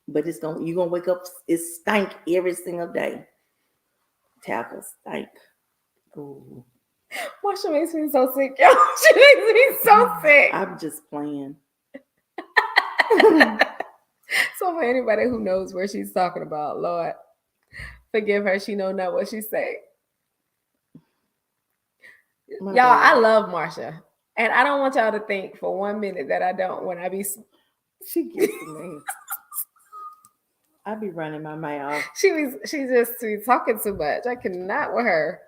But you gonna wake up, it stank every single day. Talco stank. Ooh. Marsha makes me so sick, y'all. She makes me so sick. I'm just playing. So for anybody who knows where she's talking about, Lord, forgive her. She know not what she say. Y'all, I love Marsha. And I don't want y'all to think for 1 minute that I don't when I be... She gets to me. I be running my mouth. She's just talking too much. I cannot with her.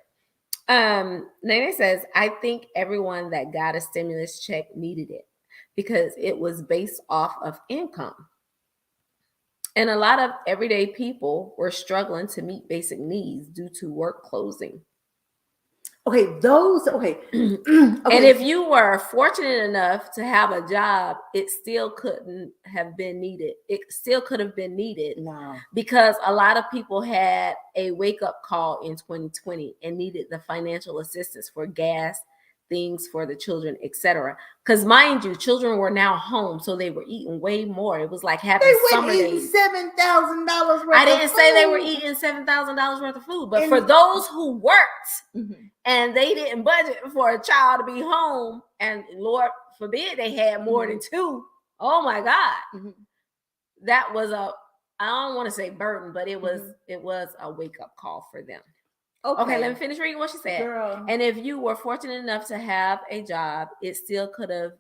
Nene says, I think everyone that got a stimulus check needed it because it was based off of income. And a lot of everyday people were struggling to meet basic needs due to work closing. Okay. And if you were fortunate enough to have a job, it still couldn't have been needed. It still could have been needed because a lot of people had a wake-up call in 2020 and needed the financial assistance for gas, things for the children, etc. Because mind you, children were now home, so they were eating way more. It was like having summer days. $7,000 worth. I didn't say they were eating $7,000 worth of food, but for those who worked and they didn't budget for a child to be home, and Lord forbid they had more than two. Oh my God, that was I don't want to say burden, but it was a wake up call for them. Okay, let me finish reading what she said. Girl. And if you were fortunate enough to have a job, it still could have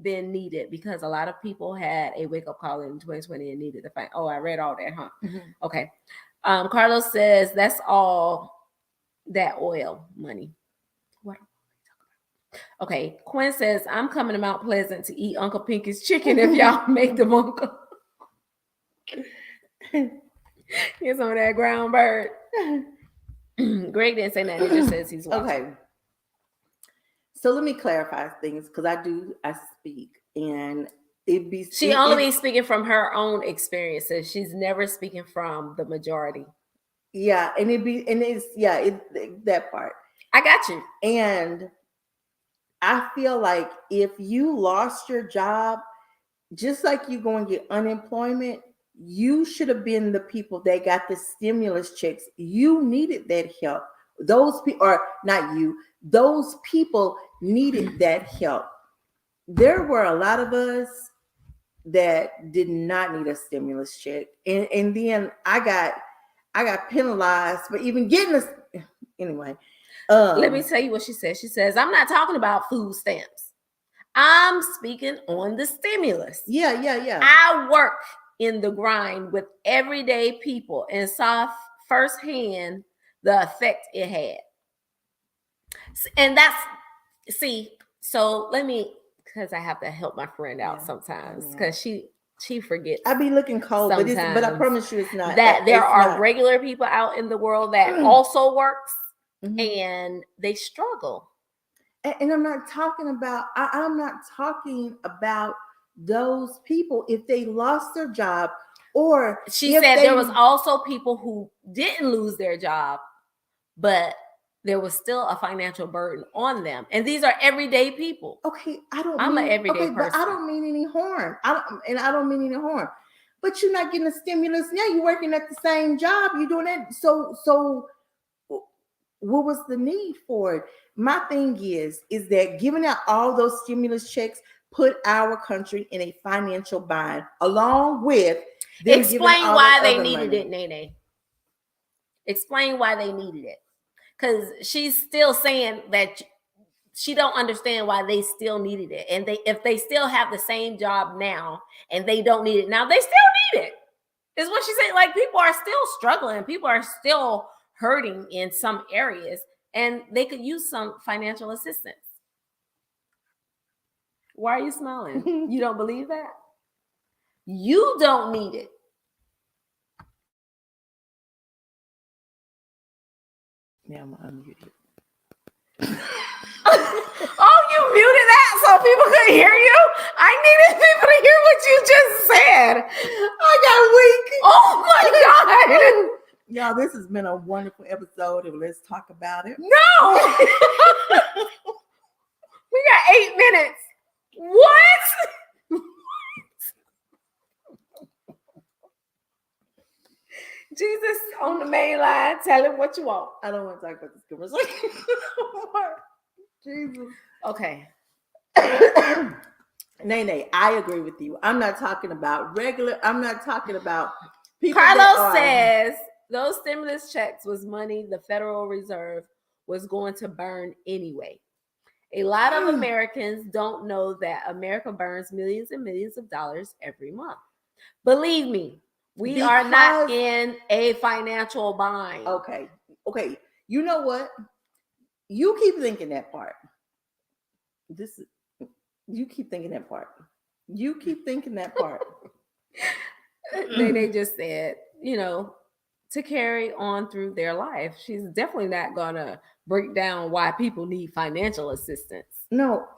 been needed because a lot of people had a wake-up call in 2020 and needed to find. Oh, I read all that, huh? Okay. Carlos says that's all that oil money. What are we talking about? Okay. Quinn says, I'm coming to Mount Pleasant to eat Uncle Pinky's chicken if y'all make the bunker. Get some of that ground bird. Greg didn't say nothing. He just says he's watching. Okay. So let me clarify things because I speak and she only be speaking from her own experiences. She's never speaking from the majority. Yeah, that part. I got you. And I feel like if you lost your job, just like you go and get unemployment, you should have been the people that got the stimulus checks. You needed that help. Those people, or not you, those people needed that help. There were a lot of us that did not need a stimulus check. And then I I got penalized for even getting this. Anyway, let me tell you what she says. She says, I'm not talking about food stamps. I'm speaking on the stimulus. Yeah. I work in the grind with everyday people and saw firsthand the effect it had. And so let me, because I have to help my friend out sometimes because she forgets. I be looking cold, but I promise you it's not. That there are regular people out in the world that also works and they struggle. And I'm not talking about, I'm not talking about those people if they lost their job, or she said there was also people who didn't lose their job, but there was still a financial burden on them. And these are everyday people. Okay, I'm an everyday person. But I don't mean any harm. I don't mean any harm. But you're not getting a stimulus now. You're working at the same job. You're doing that. So what was the need for it? My thing is that giving out all those stimulus checks put our country in a financial bind, along with them. Explain why they needed it, Nene. Explain why they needed it. Because she's still saying that she don't understand why they still needed it. And if they still have the same job now and they don't need it now, they still need it. Is what she said. Like, people are still struggling. People are still hurting in some areas, and they could use some financial assistance. Why are you smiling? You don't believe that? You don't need it. Yeah, I'm unmuted. Oh, you muted that so people could hear you? I needed people to hear what you just said. I got weak. Oh my God. Y'all, this has been a wonderful episode of Let's Talk About It. No. We got 8 minutes. What? Jesus on the main line. Tell him what you want. I don't want to talk about this conversation. Jesus. Okay. Nene, I agree with you. I'm not talking about I'm not talking about people. Carlos says those stimulus checks was money the Federal Reserve was going to burn anyway. A lot of Americans don't know that America burns millions and millions of dollars every month. Believe me, we are not in a financial bind. Okay. You know what? You keep thinking that part. You keep thinking that part. They just said, to carry on through their life. She's definitely not gonna break down why people need financial assistance. No,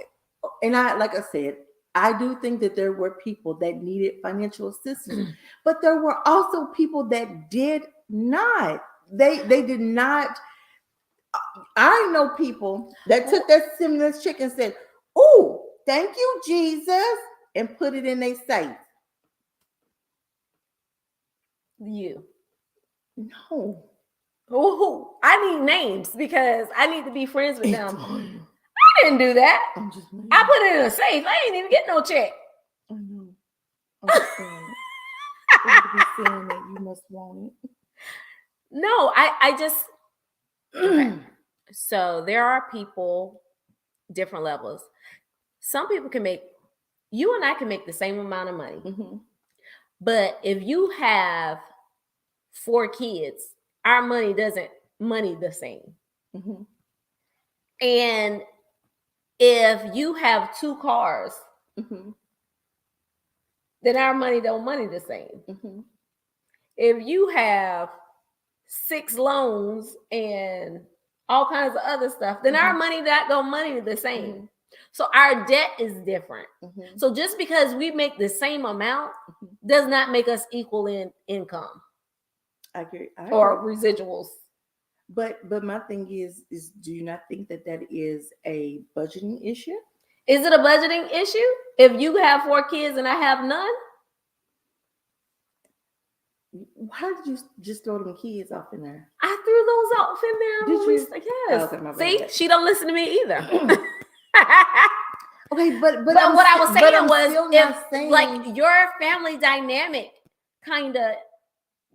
and like I said, I do think that there were people that needed financial assistance, but there were also people that did not. They did not. I know people that took that stimulus check and said, "Oh, thank you, Jesus," and put it in their safe. You. No. Oh, I need names because I need to be friends with them. I didn't do that. I put it in a safe. I didn't even get no check. I know. I'm just saying. To be saying that you must want it. No, I just. Okay. So there are people, different levels. Some people you and I can make the same amount of money. Mm-hmm. But if you have 4 kids, our money doesn't money the same. Mm-hmm. And if you have 2 cars, mm-hmm. then our money don't money the same. Mm-hmm. If you have 6 loans and all kinds of other stuff, then our money not gonna money the same. Mm-hmm. So our debt is different. Mm-hmm. So just because we make the same amount does not make us equal in income. I agree. Or residuals. But my thing is do you not think that is a budgeting issue? Is it a budgeting issue? If you have 4 kids and I have none? Why did you just throw them kids off in there? I threw those off in there. Did you? Yes. Oh, okay, see, she don't listen to me either. Okay, but what I was saying was, if like your family dynamic kind of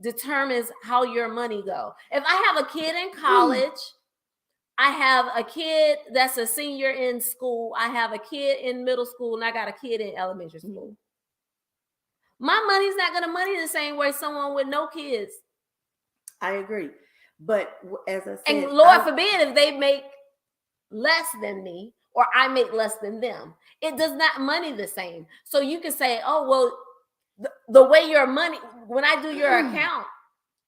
determines how your money go. If I have a kid in college, I have a kid that's a senior in school, I have a kid in middle school, and I got a kid in elementary school. My money's not going to money the same way someone with no kids. I agree. But as I said, and Lord forbid if they make less than me or I make less than them, it does not money the same. So you can say, oh, well, the way your money, when I do your account,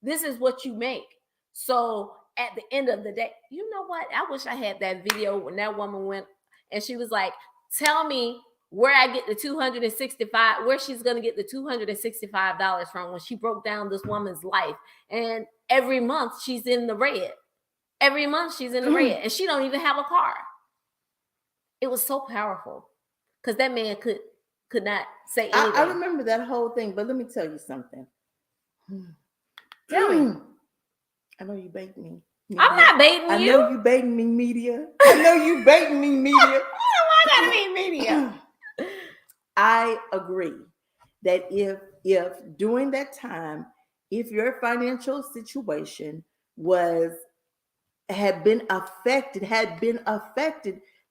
this is what you make. So at the end of the day, you know what? I wish I had that video when that woman went and she was like, tell me where I get the 265, where she's going to get the $265 from, when she broke down this woman's life. And every month she's in the red. Every month she's in the red, and she don't even have a car. It was so powerful because that man could not say anything. I remember that whole thing, but let me tell you something. Tell me. I know you baiting me. Media. I'm not baiting you. I know you baiting me, media. I know you baiting me, media. Why gotta be media? I agree that if during that time, if your financial situation had been affected,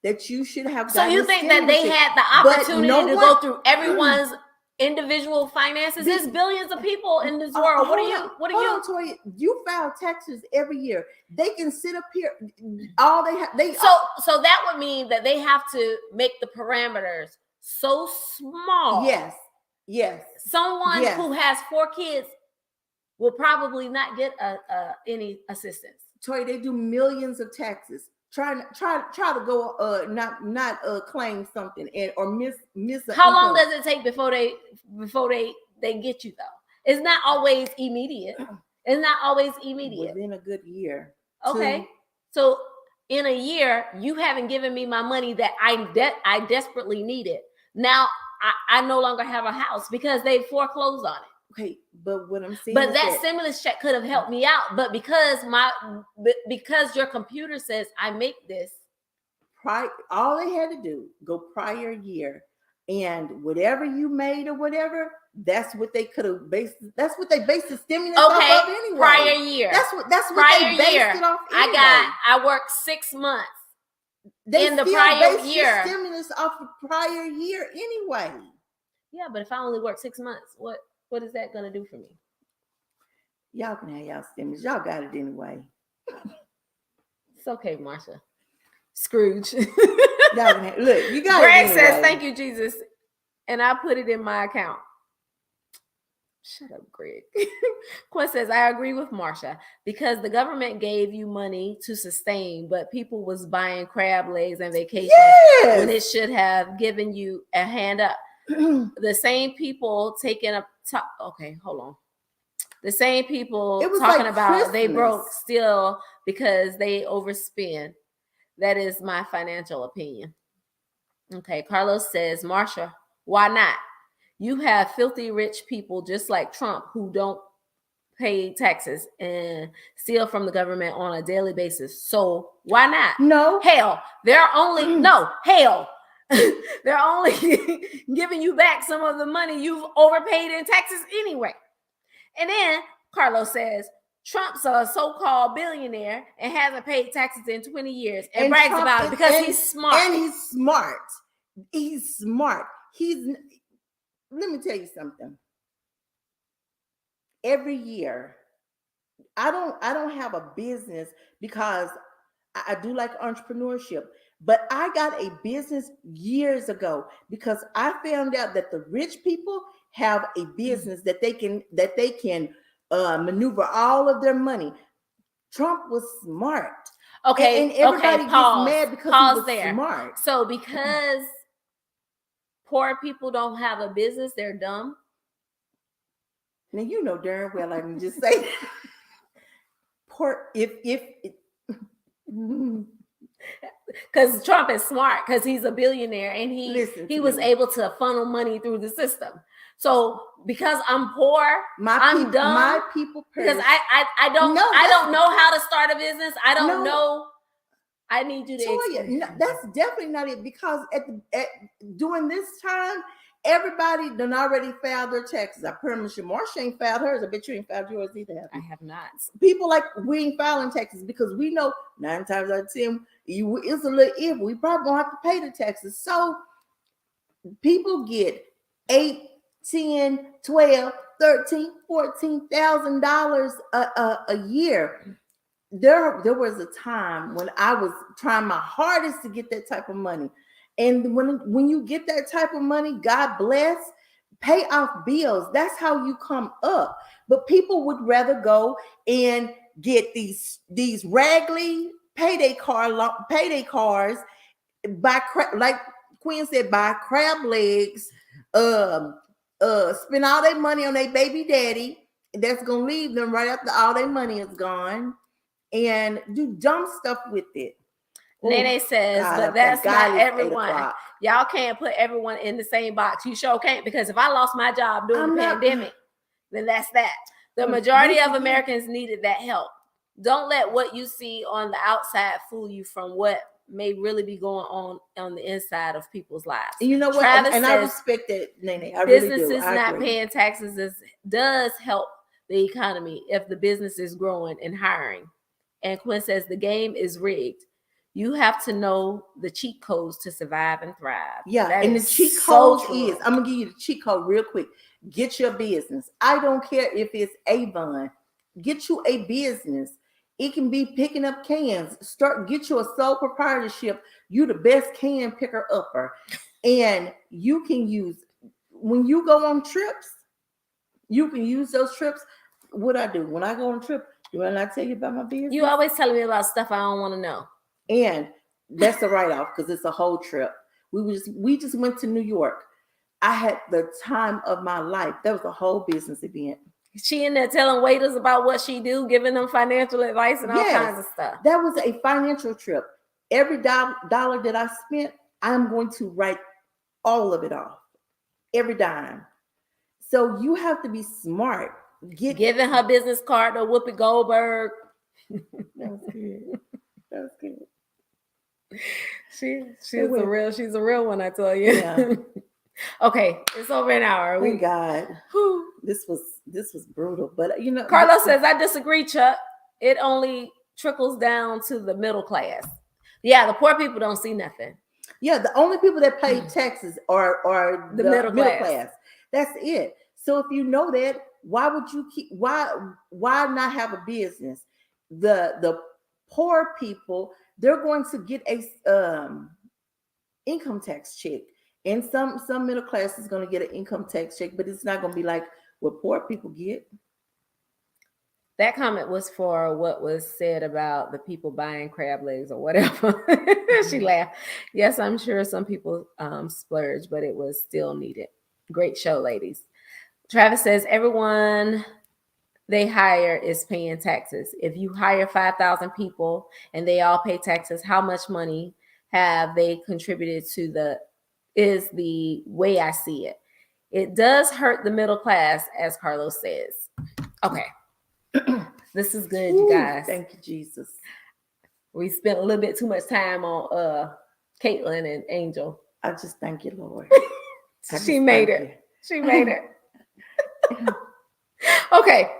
that you should have. So you think that they had the opportunity to go through everyone's individual finances? There's billions of people in this world. What are you? Toya, you file taxes every year. They can sit up here. All they have, so that would mean that they have to make the parameters so small. Yes. Someone who has 4 kids will probably not get any assistance. Toya, they do millions of taxes. Try to go not claim something or miss. How long does it take before they get you though? It's not always immediate. Within a good year. Okay, so in a year you haven't given me my money that I desperately needed. Now I no longer have a house because they foreclosed on it. Okay, but what I'm saying, but that stimulus check could have helped me out. But because your computer says I make this, all they had to do go prior year, and whatever you made or whatever, that's what they could have based. That's what they based the stimulus off of anyway. Prior year. That's what prior they based year. it off. Anyway. I worked 6 months. They in the prior year, the stimulus off of prior year anyway. Yeah, but if I only work 6 months, what is that going to do for me? Y'all can have y'all stimulus. Y'all got it anyway. It's okay, Marsha. Scrooge. Look, you got Greg it anyway. says, thank you, Jesus. And I put it in my account. Shut up, Greg. Quinn says, I agree with Marsha because the government gave you money to sustain, but people was buying crab legs and vacations when it should have given you a hand up. The same people taking a okay, hold on. The same people talking about Christmas. They broke still because they overspend. That is my financial opinion. Okay, Carlos says, Marsha, why not? You have filthy rich people just like Trump who don't pay taxes and steal from the government on a daily basis. So why not? No. Hell, they're only they're only giving you back some of the money you've overpaid in taxes anyway. And then Carlos says, Trump's a so-called billionaire and hasn't paid taxes in 20 years and brags Trump about it because he's smart. And he's smart. He's smart. Let me tell you something. Every year, I don't have a business because I do like entrepreneurship, but I got a business years ago because I found out that the rich people have a business that they can maneuver all of their money. Trump was smart. Okay, and everybody gets mad because he was there. Smart. So because poor people don't have a business, they're dumb. Now you know darn well I can just say poor if because Trump is smart because he's a billionaire and he was able to funnel money through the system. So because I'm poor, I'm dumb. My people because I don't know how to start a business. I don't know. I need you to explain. That's definitely not it because during this time, Everybody done already filed their taxes. I promise you, Marsha ain't filed hers. I bet you ain't filed yours either. I have not. People like we ain't filing taxes because we know 9 times out of 10 it's a little if we probably gonna have to pay the taxes. So people get 8, 10, 12, 13, $14,000 a year. There was a time when I was trying my hardest to get that type of money. And when you get that type of money, God bless, pay off bills. That's how you come up. But people would rather go and get these raggedy payday cars, buy like Quinn said, buy crab legs, spend all their money on their baby daddy. That's gonna leave them right after all their money is gone, and do dumb stuff with it. Nene says, but that's not everyone. Y'all can't put everyone in the same box. You sure can't, because if I lost my job during the pandemic, then that's that. The majority of Americans needed that help. Don't let what you see on the outside fool you from what may really be going on the inside of people's lives. You know what? Travis and says, I respect that, Nene. I businesses really do. not paying taxes does help the economy if the business is growing and hiring. And Quinn says the game is rigged. You have to know the cheat codes to survive and thrive. Yeah, that and the cheat code is, I'm going to give you the cheat code real quick. Get your business. I don't care if it's Avon. Get you a business. It can be picking up cans. Get you a sole proprietorship. You the best can picker upper. And you can use, when you go on trips, you can use those trips. What I do when I go on a trip, when I tell you about my business? You always telling me about stuff I don't want to know. And that's a write-off because it's a whole trip. We just went to New York. I had the time of my life. That was a whole business event. She in there telling waiters about what she do, giving them financial advice and all kinds of stuff. That was a financial trip. Every dollar that I spent, I'm going to write all of it off. Every dime. So you have to be smart. Giving her business card to Whoopi Goldberg. That was good. That was good. She's a real one, I tell you. Yeah. Okay, it's over an hour. Thank God. This was brutal, but you know. Carlos says, I disagree, Chuck. It only trickles down to the middle class. Yeah, the poor people don't see nothing. Yeah, the only people that pay taxes are the middle class. That's it. So if you know that, why would you why not have a business? The poor people, they're going to get a income tax check. And some middle class is going to get an income tax check, but it's not going to be like what poor people get. That comment was for what was said about the people buying crab legs or whatever. She laughed. Yes, I'm sure some people splurge, but it was still needed. Great show, ladies. Travis says everyone they hire is paying taxes. If you hire 5,000 people and they all pay taxes, how much money have they contributed to is the way I see it. It does hurt the middle class, as Carlos says. Okay. This is good, you guys. Thank you, Jesus. We spent a little bit too much time on Caitlin and Angel. I just thank you, Lord. She made it. She made it. Okay.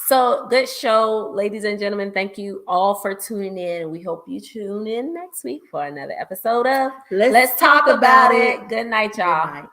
So good show, ladies and gentlemen. Thank you all for tuning in. We hope you tune in next week for another episode of Let's Talk About It. Good night, y'all. Good night.